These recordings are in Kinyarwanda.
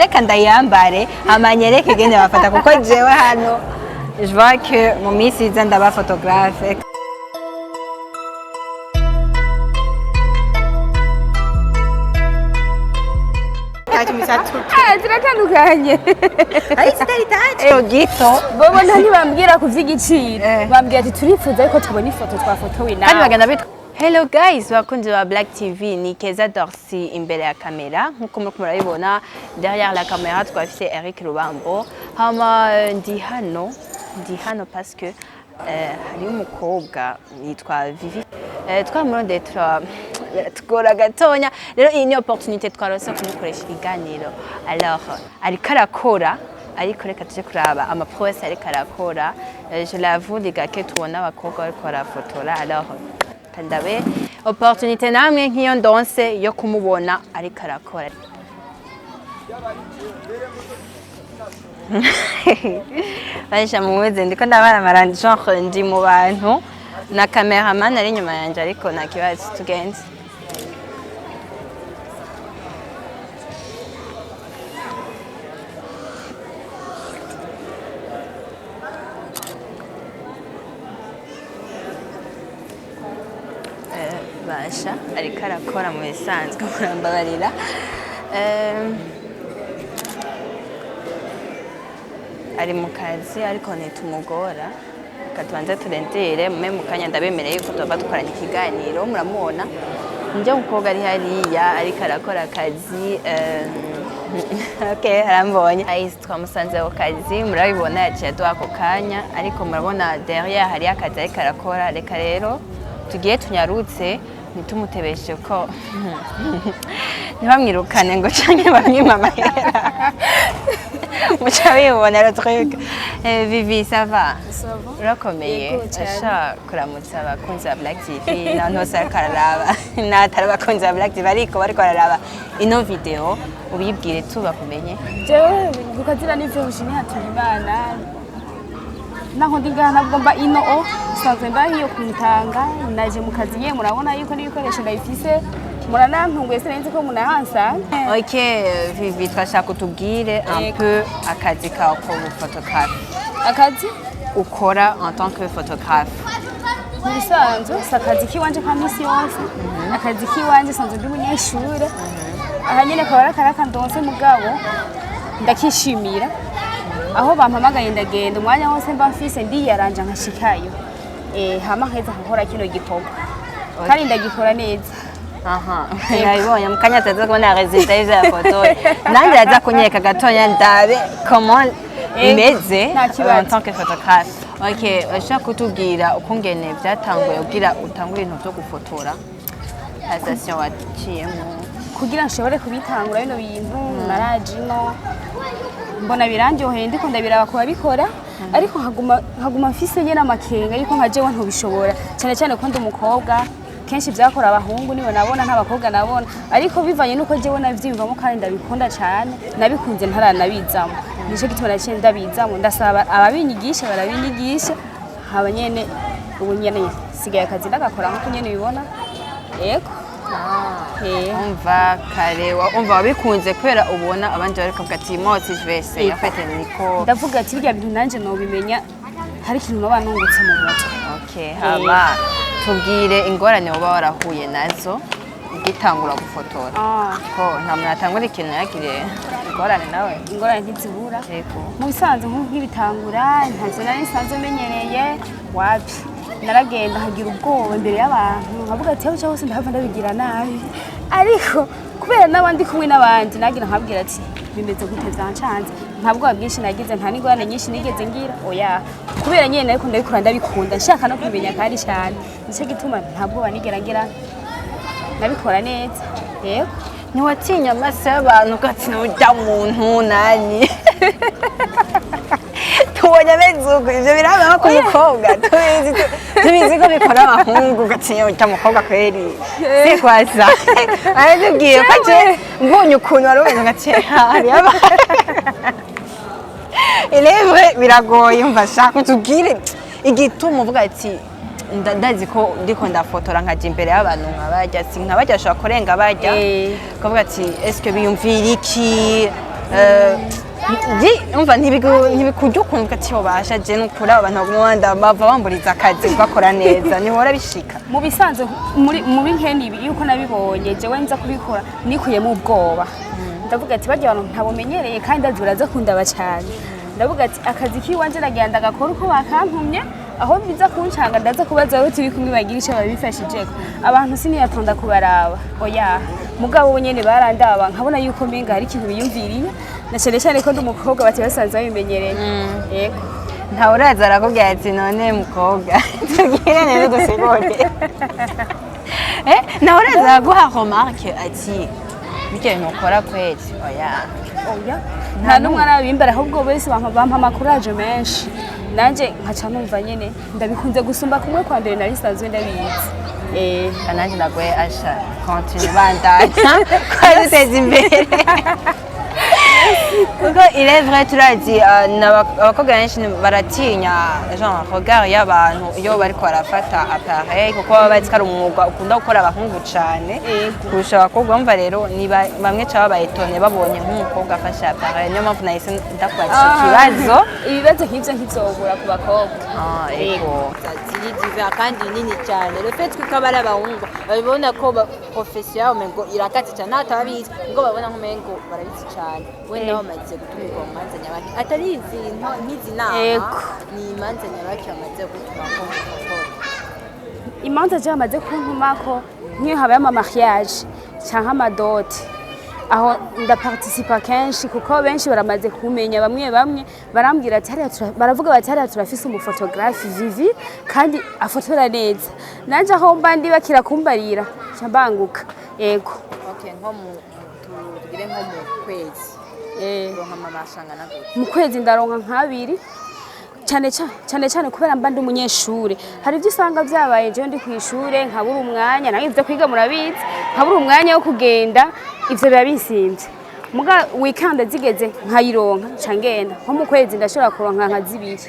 Reka ndayambare amanyereke gende bafata kuko jewe hano je vois que mu minsi iza ndaba photographe. Turatandukanye. Gito Bobo ntibambwira ku vy'igiciro. Bambwira ati turifuza ariko tubona ifoto twafotowe nawe. kandi bagenda bitwa Hello guys, bakunzi ba Black TV, ni Keza Dorsi imbere ya kamera nkuko muriko murabibona. Derrière la caméra twafise Eric Rubambo. Hama ndi hano parce que hari umukobwa yitwa Vivi twamurondeye tugora gatonya, rero iyi ni opportunité twarose kumukoresha ikiganiro. Alors ariko arakora, ariko reka tuje kuraba amaprose ariko arakora. Je l'avoue les gars que tubona abakobwa bariko barafotora, alors kandabe opportunité namwe nk'iyo ndonse yo kumubona ariko arakora. Baisha muweze ndiko ndabara genre ndi mu bantu na cameraman ari nyuma yanje, ariko nta kibazo tugenze. Basha ariko arakora mu bisanzwe murambabarira. Ari mu kazi ariko ntitumugora, katubanze turendere mu kanya ndabemereye yuko tuba dukoranye ikiganiro. Muramubona njye umukobwa ari hariya ariko arakora akazi. Okay, arambonye twamusanze ku kazi, murabibona yaciye aduha ako kanya, ariko murabona derrière hariyo akazi ariko arakora. Reka rero tugiye tunyarutse nitumutebeshe ko ntibamwirukane ngo canke bamwima amahera. Mucha bibona le truc. Vivi, ça va? Ça va? Urakomeye? Asha kuramutsa abakunzi ba Black TV n'abantu kararaba n'atari abakunzi ba Black TV ariko bariko bararaba ino video, ubibwire tubakumenye. Jewe gukazira n'ivyo bushimye hatuma Imana. Naho ndiga nabwo mba ino sanzwe mba hiyo kumutanga, naje mu kazi nye murabona yuko n'ibikoresho ndabifise. Muranantunguye sinenzi ko munahansa. Ok, Vivi, twashaka kutubwire un peu akazi kawe ko photographe. Akazi Ukora en tant que photographe. Mubisanzwe sakazi kiwanje ka misi yose. Akazi kiwanje sanzwe ndi umunyeshure. Aha nyene kabara karakandonse mugabo ndakishimira. Aho bampamagaye ndagenda umwanya wose mba mfise ndiyaranja nkashikayo. Hama nkeza nkakora kino gikorwa. Kandi ndagikora neza. Aha, nabibonye mu kanya taza kubona resultat ya photo. Nanjye aza kunyeka gatonya ndabe comment imeze en tant que photographe. Ok, ushaka kutubwira ukungene byatanguye ugira utangura ibintu byo gufotora. Station waciyemo kugira nshobore kubitangura bino bintu narajino mbona birandyoheye ndiko ndabiraba ko babikora, ariko haguma mfise nyene amakenga yuko nka jewe ntubishobora, cyane cyane ko ndi umukobwa. Kenshi byakora abahungu niwe nabona ntabakobwa nabona, ariko bivanye nuko jewe navyiyumvamo kandi ndabikunda cyane, nabikunze ntaranabizamo. Nico gituma naciye ndabizamo, ndasaba ababinyigisha barabinyigisha, haba nyene ubu nyene sigaye akazi ndagakora nkuko nyene bibona. Yego. Umva kare umva wabikunze kubera ubona abandi bariko bwati moti jvese yafete niko ndavuga ati birya bintu nanje no bimenya hari ikintu no banungutse mu mutwe. Okay, haba tubwire ingorane woba warahuye nazo ugitangura gufotora. Ko nta muntu atangura ikintu yagire ingorane nawe. Ingorane ntizibura. Yego. Mu bisanzwe nk'ibitangura ntazo nari nsanzwe menyereye wapi. Naragenda hagira ubwoba imbere y'abantu nkavuga ati aho cyose ndahava ndabigira nabi, ariko kubera n'abandi kumwe n'abandi nagira nkabwira ati bimeze gute byancanze, ntabwo wabwinshi nagize, nta n'ingorane nyinshi nigeze ngira. Oya, kubera nyene ariko ndabikora ndabikunda, nshaka no kubimenya kandi cyane, nico gituma ntabwo banigeragira nabikora neza. Yego. Ntiwatinya amaso y'abantu ugati n'ujya muntu nani? Tubonye abezugu ivyo biraba ko umukobwa tubizi ko bikora abahungu ugatinya ujya mukobwa kweri si kwaza. Aratubwiye ko je mbonye ukuntu wari ubona ngatinya hari aba elevre biragoye. Umva shaka tubwire igituma uvuga ati ndazi ko ndiko ndafotora nkaje imbere y'abantu nkabajya si nkabajya ashobora kurenga bajya kuvuga ati est-ce que biyumvira iki umva ntibikujya ukuntu ati ubasha je n'ukuri abantu bagumanda bava bamburiza akazi ugakora neza nihora bishika mu bisanzwe muri nkeni ibi yuko nabibonye jewe nza kubikora nikuyemo ubwoba ndavuga ati barya abantu ntabumenyereye kandi ndazi baraza kundaba cyane ndavuga ati akazi kiwanje nagenda gakora uko bakantumye aho biza kuncanga ndaza kubaza aho turi kumwe bagira icyo babifashijeko abantu siniyatonda kubaraba oya mugabo bo nyene barandaba nkabona yuko mbenga hari ikintu biyumviriye na cyane cyane ko ndi umukobwa bati basanze babimenyereye yego ntawe uraza arakubwira ati none mukobwa tugire neza dusigure ntawe uraza guha remarque ati bigere nukora kweli oya nta n'umwe arabimbara ahubwo bose bampa amakuraje menshi nanje nkaca numva nyene ndabikunze gusumba kumwe kwa mbere nari sanzwe ndabizi kananje nagwe asha continue bandanya kwaziteza imbere kuko il est vrai turazi abakobwa benshi baratinya genre regard y'abantu iyo bariko barafata appareil kuko baba bazi ko ari umwuga ukunda gukora abahungu cane kurusha abakobwa bumva rero ni bamwe caba bayitone babonye nk'umukobwa afashe appareil niyo mpamvu nahise ndakubaza ikibazo ibibazo nk'ivyo ntivyobura ku bakobwa ego ziri divers kandi nini cyane le fait ko abari abahungu babibona ko profession umengo irakatse cyane atabizi ngo babona nk'umengo barabizi cyane we nawe amaze gutumirwa mu manza nyabaki atari izinto nk'izi nama ni imanza nyabaki amaze gutuma ko imanza je amaze kuntumako nk'iyo habaye ama mariage cyangwa amadote aho ndaparticipa kenshi kuko benshi baramaze kumenya bamwe barambwira ati baravuga bati hariya turafise umufotographe Vivi kandi afotora neza nanje aho mba ndi bakira kumbarira cyambanguka yego nko tugire nko mu kwezi mu kwezi ndaronka nk'abiri cyane kubera mba ndi umunyeshure hari ibyo usanga byabaye je ndi kwishure nkabura umwanya nawe ivyo kwiga murabizi nkabura umwanya wo kugenda ivyo biba bisimvye muga weekend zigeze nkayironka cangenda nko mu kwezi ndashobora kuronka nka zibiri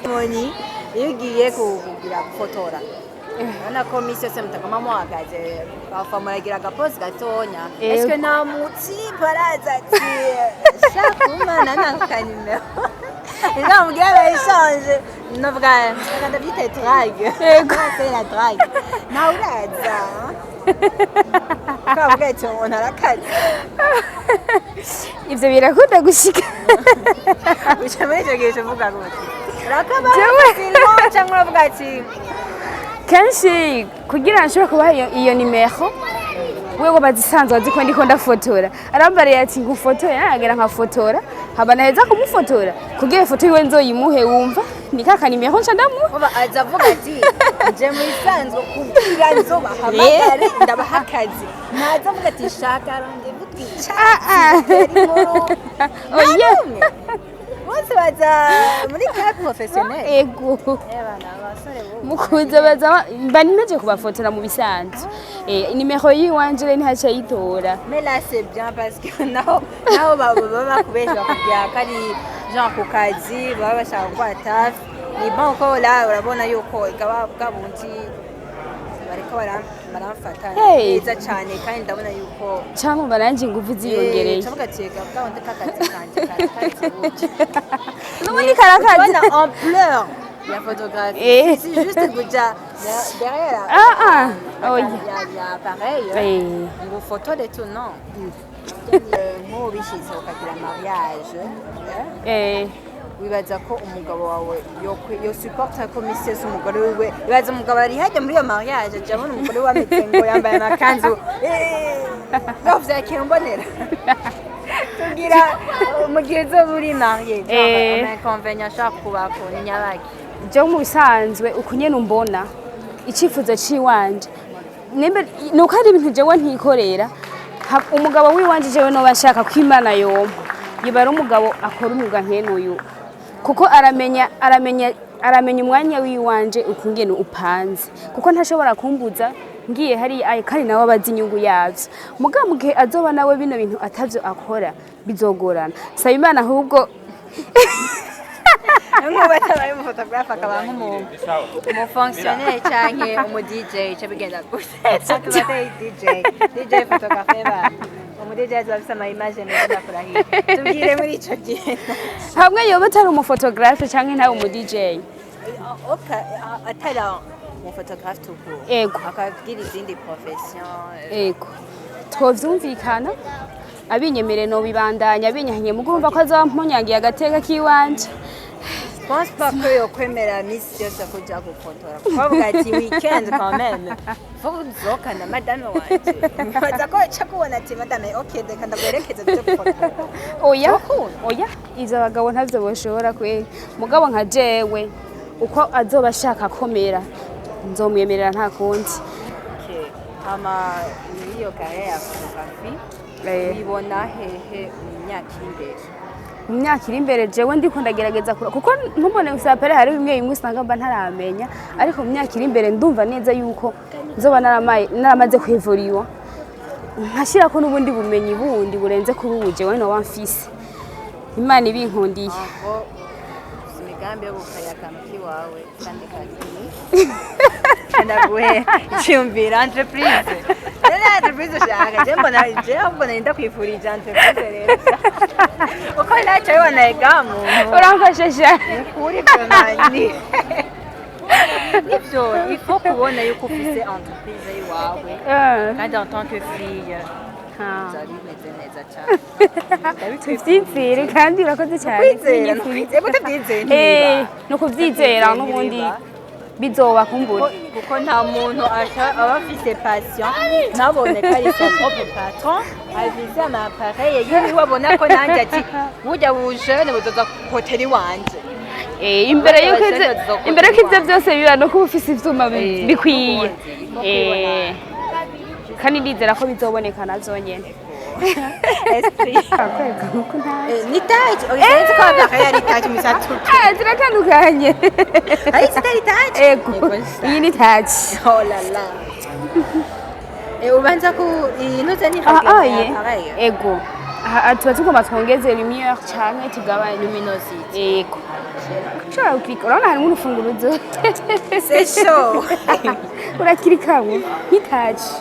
moni iyo ugiye kugira gufotora Ana komisi yose mtakama mwagaze bafa muragira agapozi gatonya est-ce que nta mutsi baraza ati shakuma nanankanime eza mugira bayishanje novuga kandi byite drague yego c'est la drague na uraza kavuga cyo umuntu arakaze ivyo birakunda gushika ucameze gihe uvuga gute rakaba cyangwa uravuga ati kenshi kugira nshobora kubaha iyo nimero wewe bazisanzwe aziko ndiko ndafotora arambariye ati ngufotora yagera nkafotora haba naheza kumufotora kugira ifoto yiwe nzoyimuhe wumva nikaka nimero nca ndamu oba azavuga ati je muisanzwe kugira nzoba habagare ndabahakazi nazavuga ati shaka ronde butwica oye wose baza muri club professionnel ego mukuze baza banimeje kubafotora mu bisanzwe nimero yiwanje ni hacha yitora mais là c'est bien parce que naho baba kubesha kugira kari genre ku kazi baba bashaka kwa taf ni bon ko la urabona yuko ikaba bwabunti bariko baramfata neza cyane kandi ndabona yuko cyangwa baranje ingufu ziyongereye cyangwa gateka bwabunti kakazi kanje n'ubundi karakazi en ampleur la photographie c'est juste déjà derrière oh il y a pareil une photo de tout non mo bishize ukagira mariage wibaza ko umugabo wawe yo supporta komisiyo z'umugore wiwe wibaza umugabo ari hajya muri iyo mariage ajya abona umugore we ameze ngo yambaye amakanzu bavuze akira mbonera tugira mugihe zo muri mariage inconvénient ashaka kubako ni nyabaki je mu bisanzwe ukunyene umbona icifuzo ciwanje nuko ari ibintu jewe ntikorera umugabo wiwanje jewe no bashaka kwimana yompa yibara umugabo akora umwuga nkenuyu kuko aramenya umwanya wiwanje ukungene upanze kuko ntashobora kumbuza ngiye hari kandi nawe abazi inyungu yavyo muga mu gihe azoba nawe bino bintu atavyo akora bizogorana saba imana ahubwo ngo batabaye umufotographe akaba nk'umuntu umufonctionnaire canke umu DJ cyo bigenda gute cyangwa DJ photographe ba umu DJ bafise ama image meza kurahiye tubwire muri ico gihe hamwe yoba atari umufotographe canke ntawe umu DJ atari umufotographe tuku ego akagira izindi profession ego twovyumvikana abinyemere no bibandanya binyahanye mugumva ko azampunyangiye agateka kiwanje pense pas que yo kwemera miss yose kuja gufotora kuvuga ati weekend quand même faut uzoka na madame wanje baza ko cha kubona ati madame okay reka ndagwerekeza byo gufotora oya izo bagabo ntavyo boshobora kwe mugabo nka jewe uko azoba ashaka komera nzomwemerera nta kundi ama iyo kare ya photography bibona hehe mu myaka iri imbere jewe ndiko ndagerageza kuko ntumbone usapere hari bimwe bimwe usanga mba ntaramenya ariko mu myaka iri imbere ndumva neza yuko nzoba naramaze kwivuriwa nkashira ko n'ubundi bumenyi bundi burenze kuri ubu jewe no wamfise Imana ibinkundiye imigambi yo gukayaka kiwawe kandi ndaguhe cyumvira entreprise entreprise shaka je mbona nda kwifurije entreprise rero uko nacho yona egamu uramfashije kuri bamani nibyo ifo kubona yuko ufise entreprise yiwawe kandi en tant que fille zabimeze neza cyane tuvyizere kandi urakoze cyane no kuvyizera n'ubundi bizoba kumbura kuko nta muntu aba afise passion ntabone ko ari son propre patron avize amapareil yiwe abona ko nanjye ati burya bujene buzoza hoteli wanje imbere yuko ivyo byose biba no kuba ufise ivyuma bikwiye kandi ndizera ko bizoboneka nazo nyene ni taji oyisenze ko appareil ari taji misatu ziratandukanye ari zitari taji ego iyi ni taji oh la la ubanza ku inoze ni appareil ego tuba tugomba twongeze lumiere canke tugabanye luminosity ego ushobora gukirika urabona harimo urufunguruzo c'est chaud urakirikamo nk'itaji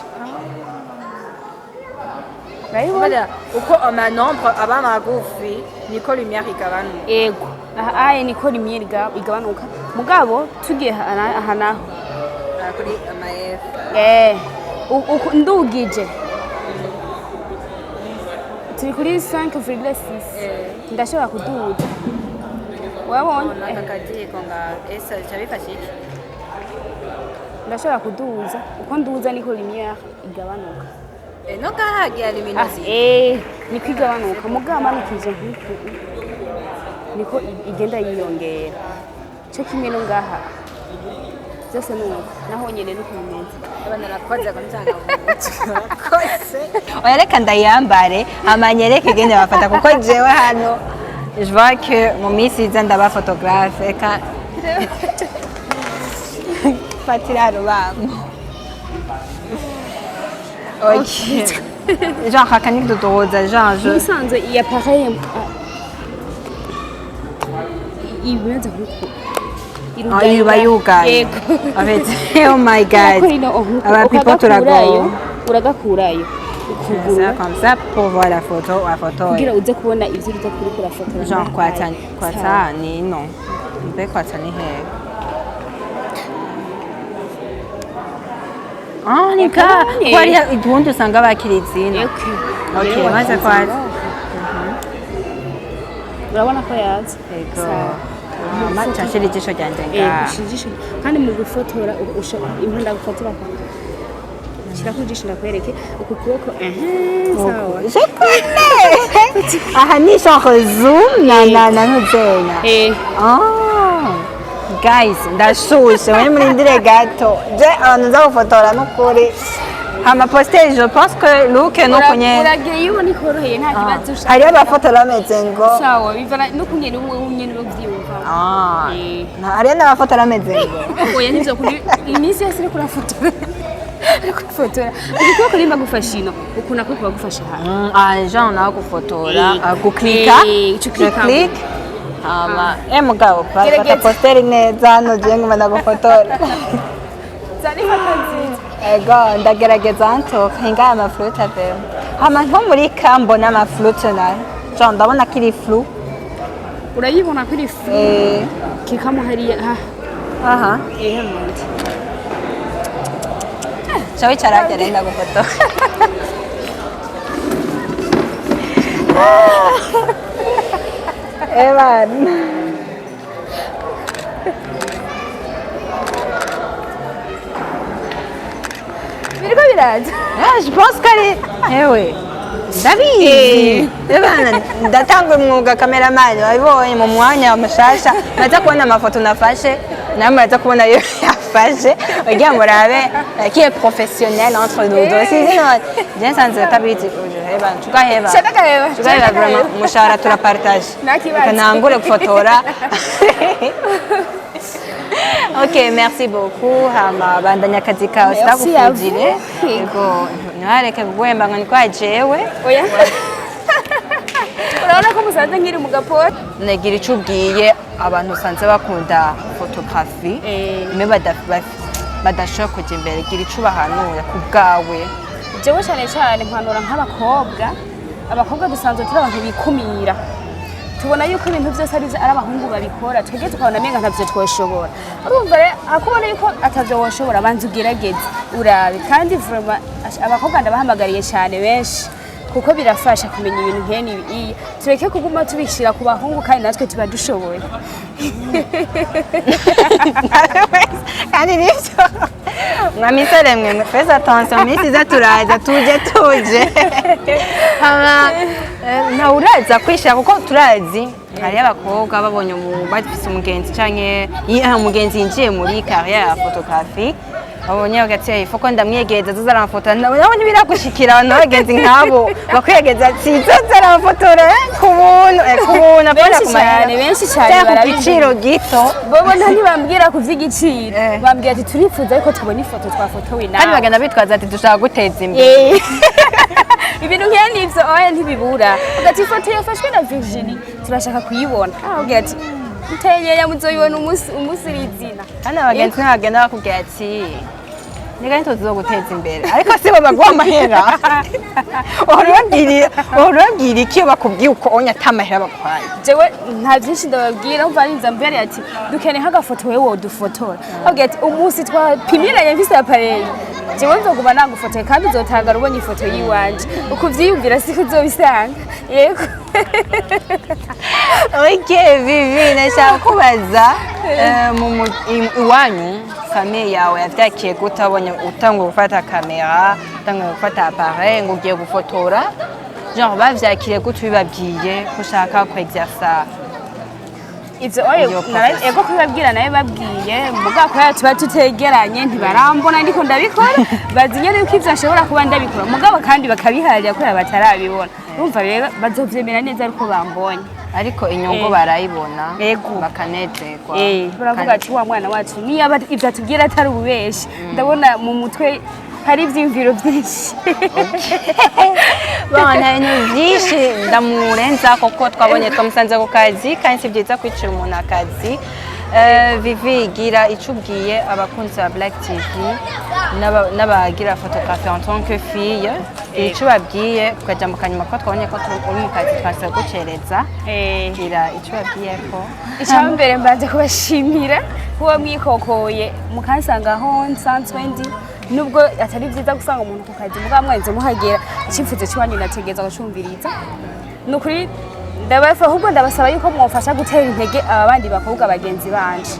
urabona uko amanombre aba magufi niko lumiere igabanuka ego aye niko lumiere igabanuka mugabo tugiye aha naho kuri ama F ndugije turi kuri 5,6 ndashobora kuduza wabonye akakadiko nga esa cyabifashije ndashobora kuduza uko nduza niko lumiere igabanuka no kahagiye luminosity niko igabanuka mugama nukije niko igenda yiyongera cyo kimwe no ngaha byose nuko naho nyene nuko bimeze abana nakoze kumutanga kose oyareka ndayambare amanyereke gende bafata kuko jewe hano je vois que mu minsi iza ndaba photographe ka fatira rubango ok genre akanik dodoza genre je nisanze iyi appareil ibimeze nkuko iba yugaye oh my god aba people turago uragakurayo comme ça pour voir la photo kugira uze kubona ivyo uza kuri kura photo genre kwata ni non mbe kwata ni he nika kwari idundi usanga bakirizina okay maze kwata urabona ko yaza ego Chashiri ijisho ryanje nga. Kandi mu gufotora impanda gufotora shira ku ijisho nakwereke uku kuboko sawa. Je connais. Aha ni genre zoom na nuzenya. Guys, ndashushe muri murindire gato. Je abantu nza gufotora n'ukuri. Hama poster je pense que look no kunye. Uragiye yibona ikoroheye nta kibazo ushaka. Hari abafotora ameze ngo. Sawa, bivana no kunyene umwe bavyumva. Hari n'abafotora ameze ngo. Oya nivyo kuri iminsi yose iri kurafotora. Ariko fotora. Uko kurimba gufashino, ukuna ko bagufasha ha. Jean na gufotora, guklika. Click. Mugabo, para poster neza no je ngo ndagufotora. Zani foto nziza. Ego ndagerageza nto hinga ama fruit ave hama nko muri kambo n'amaflute nayo genre ndabona kiri flu urayibona kuri fu kikamo hariya aha mundi shawe cyaragerenda gufoto Evan biriko biraza je pense que ewe ndabizi Evan ndatanga umwuga cameraman wabibonye mu mwanya wa mushasha maze kubona amafoto nafashe namwe maze kubona yo yafashe ugiye murabe qui est professionnel entre nous deux sinon bien sans tabizi Evan tukaheba tukaheba vraiment mushahara turapartage kanangure gufotora Ok, merci beaucoup. Hama bandanya kazi kawe sitakufujire. Yego, ntareke kugwemba ngo nikwa jewe. Oya. Urabona ko musanze nkiri mu gaporo? Nagira ico ubwiye abantu sanze bakunda photography. Me badashobora kujya imbere gira ico bahanura ku bwawe. Jewe cyane mpanura nk'abakobwa. Abakobwa dusanzwe turi abantu bikumira. Tubona yuko ibintu byose ari abahungu babikora twege tukabona menga ntavyo twoshobora urumva rero akubona yuko atavyo woshobora banze ugerageze urabe kandi vraiment abakobwa ndabahamagariye cyane benshi kuko birafasha kumenya ibintu nkene ibi tureke kuguma tubishira ku bahungu kandi natwe tuba dushoboye kandi nivyo mwamisore mwe faites attention misiza turaza tuje na uraza kwishira kuko turazi hari abakobwa babonye bafise umugenzi canke umugenzi yinjiye muri carrière ya photographie babonye bagati ifo ko ndamwegeza zazara amafoto nabonye biragushikira abantu bagenzi nkabo bakwegeza zazara amafoto kubuntu apana kumana benshi cyane barabiciro gito bobo ntibambwira kuvy'igiciro bambwira ati turifuza ariko tubona ifoto twafotowe nawe kandi bagenda bitwaza ati dushaka guteza imbere ibintu nk'aya nivyo oya ntibibura ugati ifoto yafashwe na Virginie turashaka kuyibona ubwira ati Mteyeya muzoyibona umunsi rizina kandi abagenzi ntibagenda bakubwira ati Nika nito guteza imbere ariko sibo bagwa amahera urabwira iki bakubwiye uko onya atamahera bakwaye jewe nta byinshi ndababwira umva ninza mbere ati dukene nk'agafoto wewe wodufotora ubwira ati umunsi twapimiranye mfise appareil jewe nzoguma nagufotoye kandi uzotanga ubonye ifoto yiwanje ukuvyiyumvira siko uzobisanga yego Okay, Vivi, nashaka kubaza iwanyu famille yawe yavyakiye gutabonye utanga gufata kamera utanga gufata appareil ngo ugiye gufotora genre bavyakire gute bibabwiye kushaka ko exercer ivyo ego kubabwira nawe babwiye mugako tuba tutegeranye ntibarambona ndiko ndabikora bazinye yuko ivyo ashobora kuba ndabikora mugabo kandi bakabiharira ko batarabibona urumva rero bazovyemera neza ariko bambonye ariko inyungu barayibona bakanezerwa baravuga ati wa mwana wacu niyo ivyo atubwira atari ububeshi ndabona mu mutwe hari ivyimviro byinshi bana ibintu byinshi ndamurenza koko twabonye twamusanze ku kazi kandi si byiza kwicira umuntu akazi Vivi gira icubwiye abakunzi ba Black TV n'abagira photographie en tant que fille ico babwiye tukaja mu kanyuma ko twabonye ko uri mu kazi twasa gucereza gira ico babwiye ko icambere mbanze kubashimira kuba mwikokoye mukasangaho nsanzwe ndi nubwo atari byiza gusanga umuntu ku kazi muga mwenze muhagera icyifuzo cy'wanyu nategeza gucumbiriza nukuri ndabafa ahubwo ndabasaba yuko mwofasha gutera intege abandi bakobwa bagenzi banje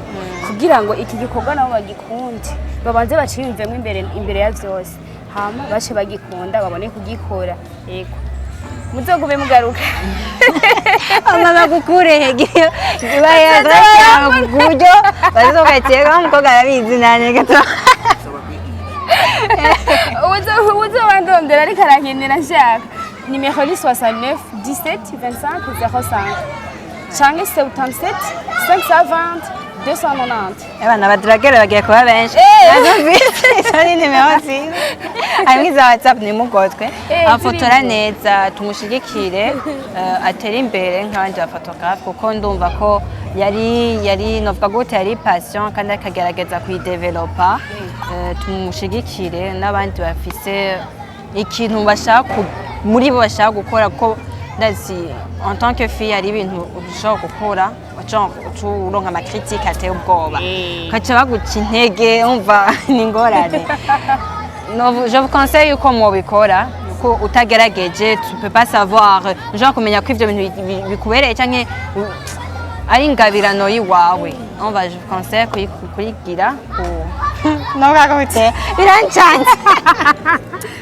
kugira ngo iki gikorwa nabo bagikunde babanze baciyumvemo imbere ya byose hama bace bagikunda babone kugikora yego muzogume mugaruka mama gukure giyo bayaza kuburyo bazokatega umukobwa arabizi nane gato uzo bandondera ariko arankenera nshaka numéro 69 17 25 05 canke 77 520 290 abana badragera bagiye kuba benshi ni nimero nziza hamwe za WhatsApp ni mugotwe afotora neza tumushigikire atera imbere nk'abandi ba photographe kuko ndumva ko yari novuga gute yari passion kandi akagerageza kuyidevelopa tumushigikire n'abandi bafise ikintu bashaka muri bo bashaka gukora ko ndazi en tant que fille hari ibintu ushobora gukora uronka amakritique ateye ubwoba ukaca baguca intege umva ni ingorane. Je vous conseille yuko mubikora ko utagerageje tu peux pas savoir genre kumenya ko ivyo bintu bikubereye canke ari ingabirano yiwawe. On va je vous conseille kuyigira no kakubite birancanze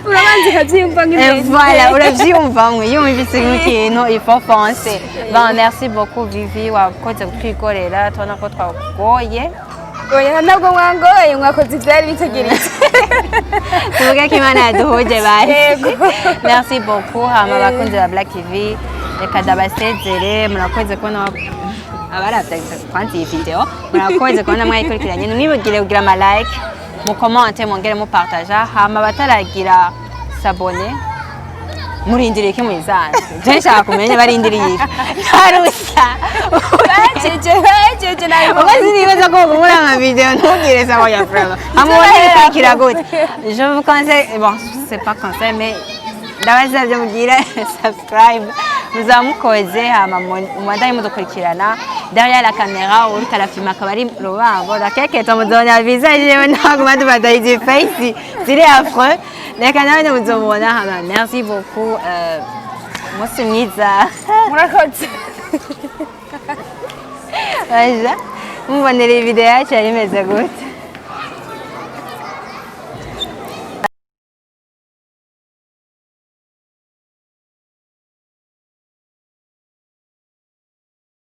urabanza ukabyiyumva nk'ibintu voilà uravyumva mwe yumvise nk'ikintu il faut foncer. Bon merci beaucoup Vivi wakoze kutwikorera tubona ko twagoye. oya ntabwo mwangoye mwakoze ivyari bitegereje tuvuge ko Imana yaduhuje basi. Merci beaucoup hama bakunze ba Black TV reka ndabasezere murakoze kubona abaravye kwanzi iyi video murakoze kubona mwayikurikiranye mwibugire kugira ama like mu comment mwongere mu partage hama bataragira s'abonner murindiriye iki muyizanze je nshaka kumenya barindiriye ntarusa bajeje nayo ubazi nibaza ko muri ama video ntugire ça ya vraiment amubone kwikira gute. Je vous conseille bon c'est pas conseil mais ndabasabye mugire subscribe muzamukoze hama mwandaye mudukurikirana derrière la caméra uri karafilma akabari Rubambo ndakeketa muzona visage yewe ntabwo badubadaye du face ziri affreux reka nawe muzomubona hama merci beaucoup umunsi mwiza murakoze baje mubonera iyi video yacu yari imeze gute.